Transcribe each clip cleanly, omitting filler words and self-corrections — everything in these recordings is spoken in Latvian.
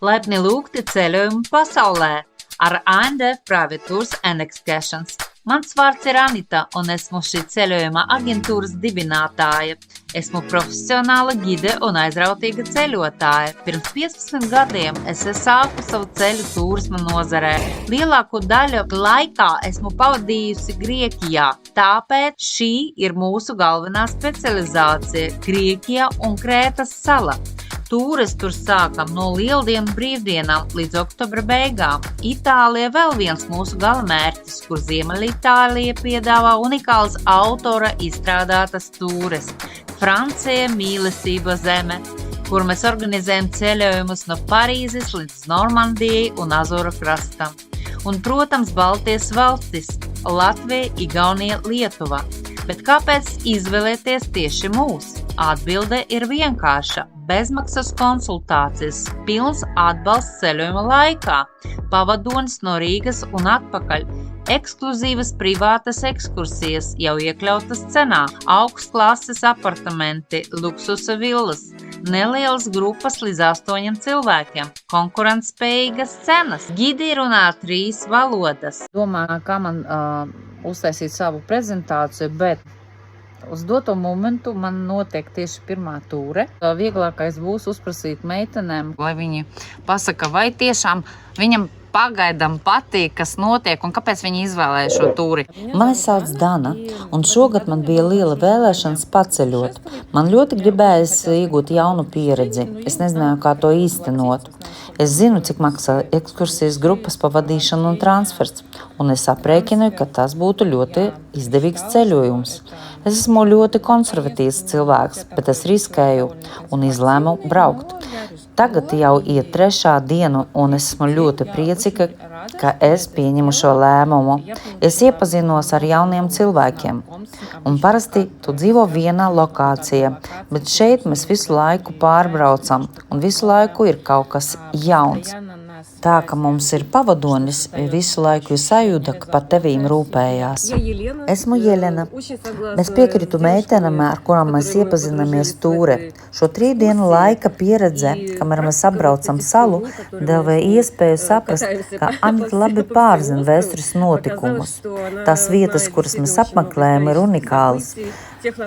Laipni lūgti ceļojumu pasaulē ar AND Private Tours and Excursions. Mans vārds ir Anita, un esmu šī ceļojuma aģentūras dibinātāja. Esmu profesionāla gide un aizrautīga ceļotāja. Pirms 15 gadiem es sāku savu ceļu turisma nozarē. Lielāko daļu laikā esmu pavadījusi Grieķijā, tāpēc šī ir mūsu galvenā specializācija – Grieķija un Krētas sala. Tūres tur sākam no lieldienu brīvdienām līdz oktobra beigām. Itālija vēl viens mūsu galamērķis, kur Ziemeļitālija piedāvā unikālas autora izstrādātas tūres. Francija – mīlestība zeme, kur mēs organizējam ceļojumus no Parīzes līdz Normandijai un Azoru krastam. Un, protams, Baltijas valstis – Latvija, Igaunija, Lietuva. Bet kāpēc izvēlēties tieši mūs? Atbilde ir vienkārša. Bezmaksas konsultācijas, pilns atbalsts ceļojuma laikā, pavadonis no Rīgas un atpakaļ, ekskluzīvas privātas ekskursijas jau iekļautas cenā, augstklases apartamenti, luksusa villas, nelielas grupas līdz 8 cilvēkiem, konkurentspējīgas cenas, gidi runā 3 valodas. Domāju, kā man uztaisīt savu prezentāciju, bet uz doto momentu man notiek tieši pirmā tūre. Vieglākais būs uzprasīt meitenēm, lai viņi pasaka, vai tiešām viņam pagaidām patīk, kas notiek un kāpēc viņi izvēlēja šo tūri. Mani sauc Dana, un šogad man bija liela vēlēšanas paceļot. Man ļoti gribējās iegūt jaunu pieredzi. Es nezināju, kā to īstenot. Es zinu, cik maksā ekskursijas grupas pavadīšana un transfers, un es aprēķināju, ka tas būtu ļoti izdevīgs ceļojums. Es esmu ļoti konservatīvs cilvēks, bet es riskēju un izlēmu braukt. Tagad jau iet 3. diena, un es esmu ļoti priecīga, ka es pieņemu šo lēmumu. Es iepazinos ar jauniem cilvēkiem, un parasti tu dzīvo vienā lokācijā, bet šeit mēs visu laiku pārbraucam, un visu laiku ir kaut kas jauns. Tā, ka mums ir pavadonis, visu laiku ir sajūta, ka par tevīm rūpējās. Esmu Jelena. Es piekritu meitenam, ar kurām mēs iepazināmies tūre. Šo 3 dienu laika pieredze, kamēr mēs apbraucam salu, deva iespēju saprast, ka Anita labi pārzina vēstures notikumus. Tās vietas, kuras mēs apmeklējam, ir unikālas.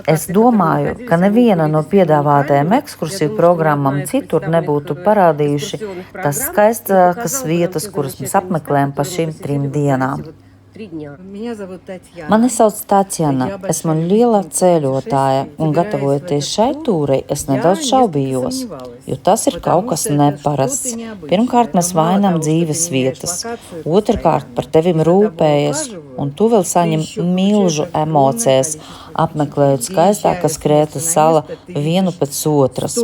Es domāju, ka neviena no piedāvātajām ekskursiju programmām citur nebūtu parādījuši tās skaistākas vietas, kuras mēs apmeklējam pa šīm 3 dienām. Mani sauc Tatjana, esmu liela ceļotāja, un gatavojoties šai tūrei, es nedaudz šaubījos, jo tas ir kaut kas neparasts. Pirmkārt, mēs vainam dzīves vietas, otrkārt, par tevim rūpējas, un tu vēl saņem milžu emocijas, apmeklējot skaistākas Krētas sala vienu pēc otras.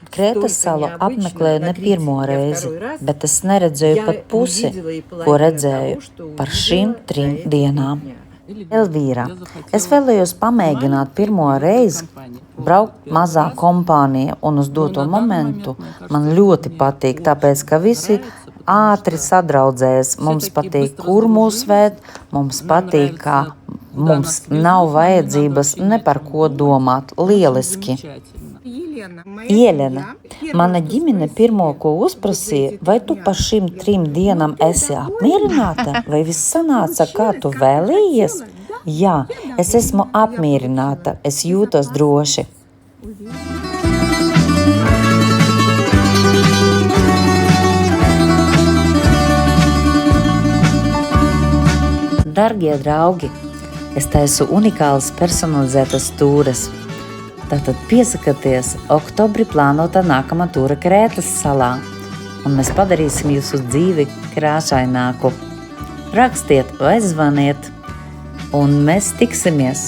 Krētas salu apmeklēju ne pirmo reizi, bet es neredzēju pat pusi, ko redzēju par šīm 3 dienām. Elvīra, es vēlējos pamēģināt pirmo reizi braukt mazā kompānija, un uz doto momentu man ļoti patīk, tāpēc, ka visi ātri sadraudzējas. Mums patīk, kur mūs vēd, mums patīk, ka mums nav vajadzības ne par ko domāt. Lieliski! Jelena, mana ģimene pirmo, ko uzprasīja, vai tu par šīm 3 dienām esi apmierināta, vai viss sanāca, kā tu vēlējies? Jā, es esmu apmierināta, es jūtos droši. Dargie draugi, es taisu unikālas personalizētas tūres. Tātad piesakieties oktobrī plānotā nākamā tūre Krētas salā, un mēs padarīsim jūsu dzīvi krāšaināku. Rakstiet vai zvaniet, un mēs tiksimies!